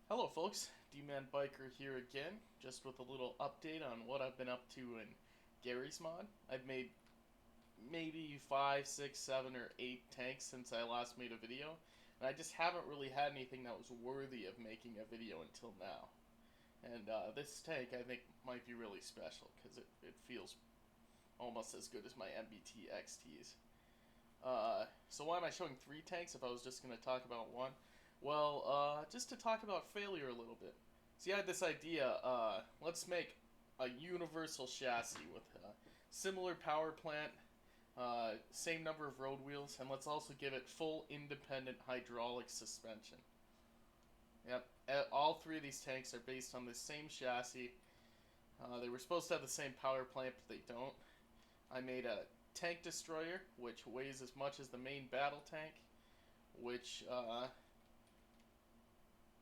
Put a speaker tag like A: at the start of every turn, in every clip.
A: Hello folks, D-Man Biker here again, just with a little update on what I've been up to in Gary's mod. I've made maybe 5, 6, 7, or 8 tanks since I last made a video, and I just haven't really had anything that was worthy of making a video until now. And this tank I think might be really special, because it feels almost as good as my MBT XTs. So why am I showing 3 tanks if I was just going to talk about one? Well, just to talk about failure a little bit. See, I had this idea, let's make a universal chassis with a similar power plant, same number of road wheels, and let's also give it full independent hydraulic suspension. Yep, all 3 of these tanks are based on the same chassis. They were supposed to have the same power plant, but they don't. I made a tank destroyer, which weighs as much as the main battle tank, which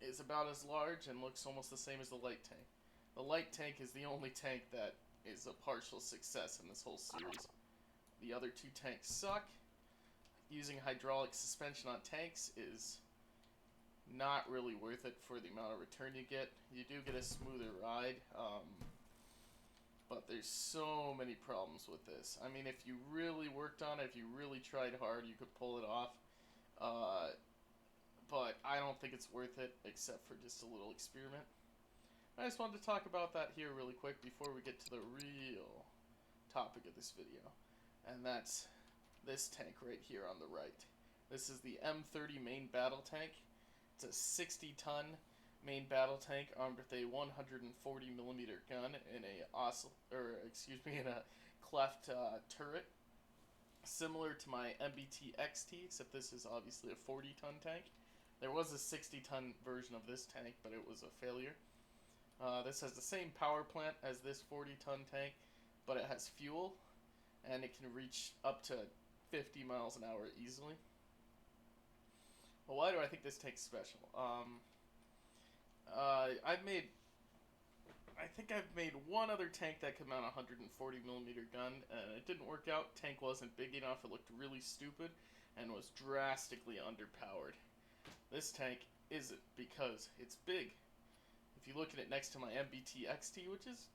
A: is about as large and looks almost the same as the light tank. The light tank is the only tank that is a partial success in this whole series. The other 2 tanks suck. Using hydraulic suspension on tanks is not really worth it for the amount of return you get. You do get a smoother ride, but there's so many problems with this. I mean, if you really worked on it, if you really tried hard, you could pull it off. But I don't think it's worth it, except for just a little experiment. I just wanted to talk about that here really quick before we get to the real topic of this video. And that's this tank right here on the right. This is the M30 main battle tank. It's a 60-ton main battle tank armed with a 140mm gun and in a cleft turret, similar to my MBT XT, except this is obviously a 40-ton tank. There was a 60-ton version of this tank, but it was a failure. This has the same power plant as this 40-ton tank, but it has fuel, and it can reach up to 50 miles an hour easily. Well, why do I think this tank's special? I think I've made one other tank that could mount a 140mm gun, and it didn't work out. Tank wasn't big enough, it looked really stupid, and was drastically underpowered. This tank isn't, because it's big. If you look at it next to my MBT XT, which is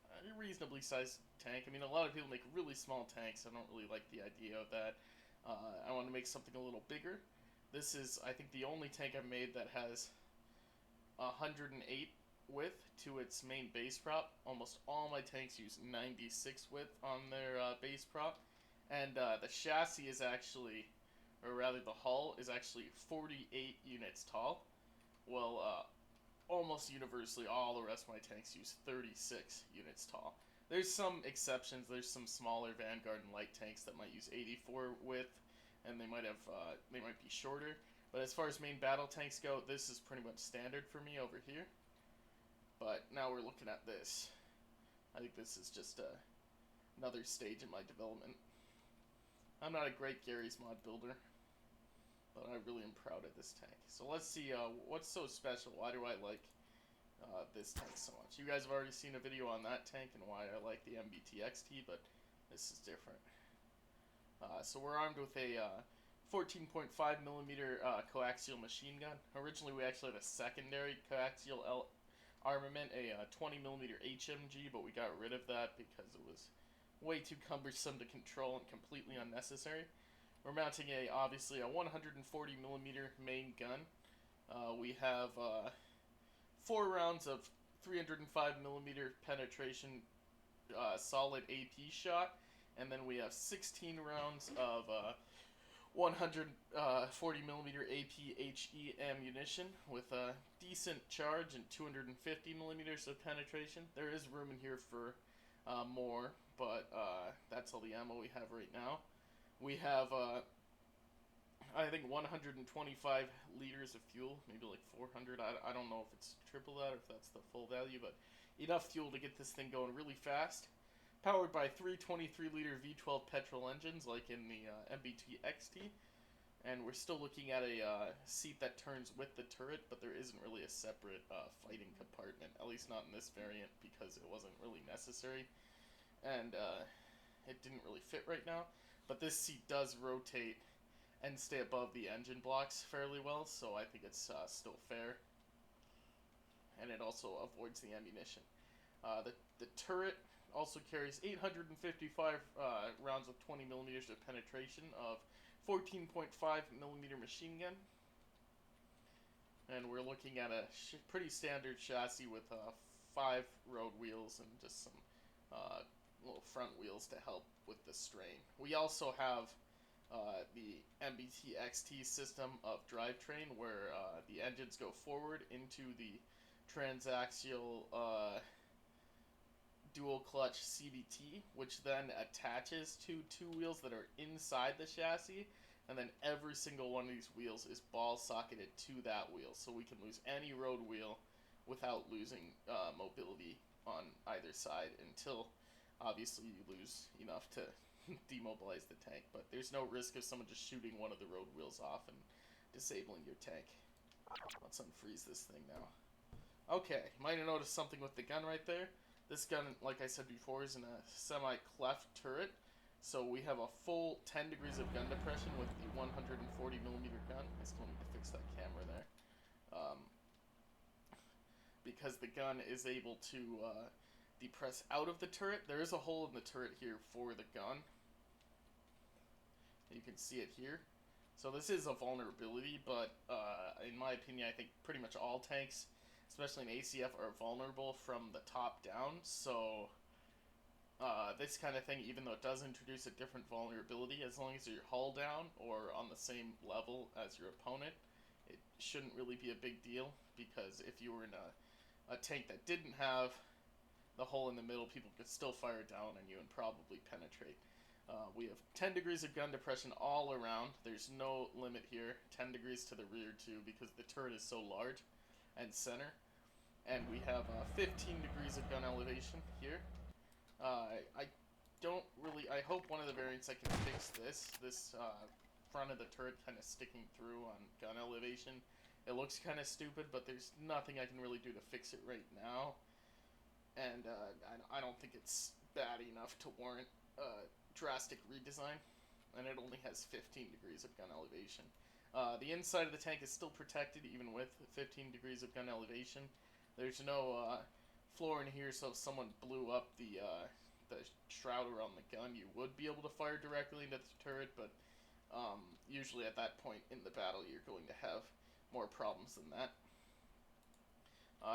A: a reasonably sized tank, I mean, a lot of people make really small tanks. I don't really like the idea of that. I want to make something a little bigger. This is, I think, the only tank I've made that has 108 width to its main base prop. Almost all my tanks use 96 width on their base prop. And the chassis is actually, or rather the hull is actually 48 units tall. Well, almost universally all the rest of my tanks use 36 units tall. There's some exceptions. There's some smaller Vanguard and light tanks that might use 84 width, and they might be shorter. But as far as main battle tanks go, this is pretty much standard for me over here. But now we're looking at this. I think this is just another stage in my development. I'm not a great Gary's mod builder, but I really am proud of this tank. So let's see what's so special. Why do I like this tank so much? You guys have already seen a video on that tank and why I like the MBT XT, but this is different. So we're armed with a 14.5mm coaxial machine gun. Originally we actually had a secondary coaxial armament, a 20mm HMG, but we got rid of that because it was way too cumbersome to control and completely unnecessary. We're mounting obviously a 140mm main gun. We have 4 rounds of 305mm penetration solid AP shot, and then we have 16 rounds of 140mm AP HE ammunition with a decent charge and 250mm of penetration. There is room in here for more, but that's all the ammo we have right now. We have, I think, 125 liters of fuel, maybe like 400. I don't know if it's triple that or if that's the full value, but enough fuel to get this thing going really fast. Powered by 3 23-liter V12 petrol engines, like in the MBT XT. And we're still looking at a seat that turns with the turret, but there isn't really a separate fighting compartment, at least not in this variant, because it wasn't really necessary. And it didn't really fit right now. But this seat does rotate and stay above the engine blocks fairly well, so I think it's still fair. and it also avoids the ammunition. The turret also carries 855 rounds with 20 millimeters of penetration of 14.5 millimeter machine gun. And we're looking at a pretty standard chassis with 5 road wheels and just some little front wheels to help with the strain. We also have the MBT-XT system of drivetrain where the engines go forward into the transaxial dual clutch CVT, which then attaches to 2 wheels that are inside the chassis, and then every single one of these wheels is ball socketed to that wheel, so we can lose any road wheel without losing mobility on either side until obviously you lose enough to demobilize the tank. But there's no risk of someone just shooting one of the road wheels off and disabling your tank. Let's unfreeze this thing now. Okay, might have noticed something with the gun right there. This gun, like I said before, is in a semi-cleft turret. So we have a full 10 degrees of gun depression with the 140mm gun. I still need to fix that camera there. Because the gun is able to depress out of the turret. There is a hole in the turret here for the gun. You can see it here. So this is a vulnerability, but in my opinion, I think pretty much all tanks, especially in ACF, are vulnerable from the top down. So this kind of thing, even though it does introduce a different vulnerability, as long as you're hull down or on the same level as your opponent, it shouldn't really be a big deal. Because if you were in a tank that didn't have the hole in the middle, people could still fire down on you and probably penetrate. We have 10 degrees of gun depression all around. There's no limit here. 10 degrees to the rear too, because the turret is so large and center. And we have 15 degrees of gun elevation here. I don't really, I hope one of the variants I can fix this front of the turret kind of sticking through on gun elevation. It looks kind of stupid, but there's nothing I can really do to fix it right now. And I don't think it's bad enough to warrant drastic redesign, and it only has 15 degrees of gun elevation. The inside of the tank is still protected even with 15 degrees of gun elevation. There's no floor in here, so if someone blew up the shroud around the gun, you would be able to fire directly into the turret, but usually at that point in the battle you're going to have more problems than that.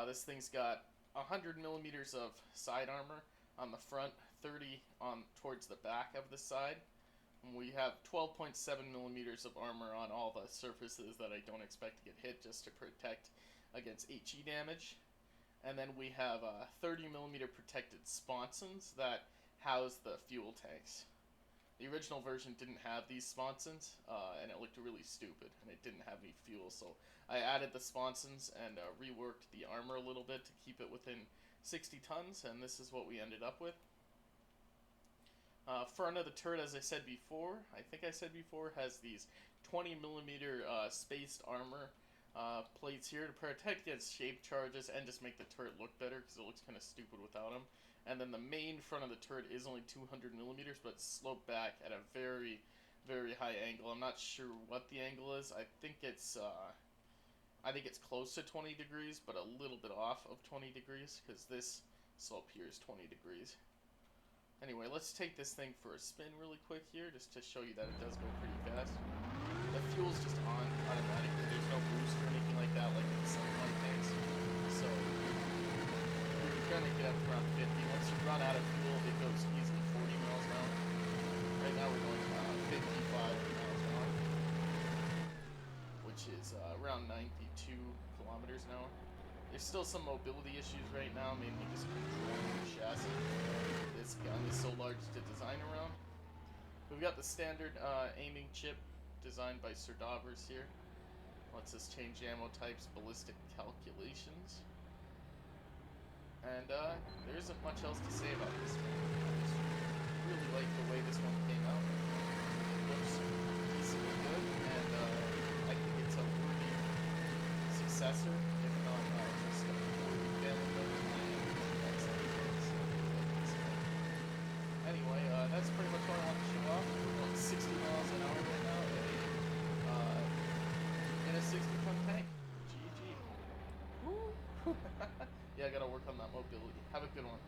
A: This thing's got 100 millimeters of side armor on the front, 30 on towards the back of the side. And we have 12.7 millimeters of armor on all the surfaces that I don't expect to get hit, just to protect against HE damage. And then we have 30 millimeter protected sponsons that house the fuel tanks. The original version didn't have these sponsons, and it looked really stupid, and it didn't have any fuel, so I added the sponsons and reworked the armor a little bit to keep it within 60 tons, and this is what we ended up with. Front of the turret, as I said before, has these 20 millimeter spaced armor plates here to protect against shape charges and just make the turret look better, because it looks kind of stupid without them. And then the main front of the turret is only 200 millimeters, but it's sloped back at a very, very high angle. I'm not sure what the angle is. I think it's close to 20 degrees, but a little bit off of 20 degrees, because this slope here is 20 degrees. Anyway, let's take this thing for a spin really quick here, just to show you that it does go pretty fast. The fuel's just on automatically. There's no boost or anything like that, like in the Sunlight tanks. So you're gonna get up to around 50. Once you run out of fuel, it goes easily 40 miles an hour. Right now we're going 55 miles an hour, which is around 92 kilometers an hour. There's still some mobility issues right now, mainly just controlling the chassis. This gun is so large to design around. We've got the standard aiming chip designed by Sir Davers here. Lets us change ammo types, ballistic calculations. And there isn't much else to say about this one. I just really like the way this one came out. It looks decently good, and I think it's a worthy successor, if not just a worthy family member. Anyway, that's pretty much what I want to show off. We're going 60 miles an hour right now in a 60-ton tank. GG. Woo! Yeah, I gotta work on that mobility. Have a good one.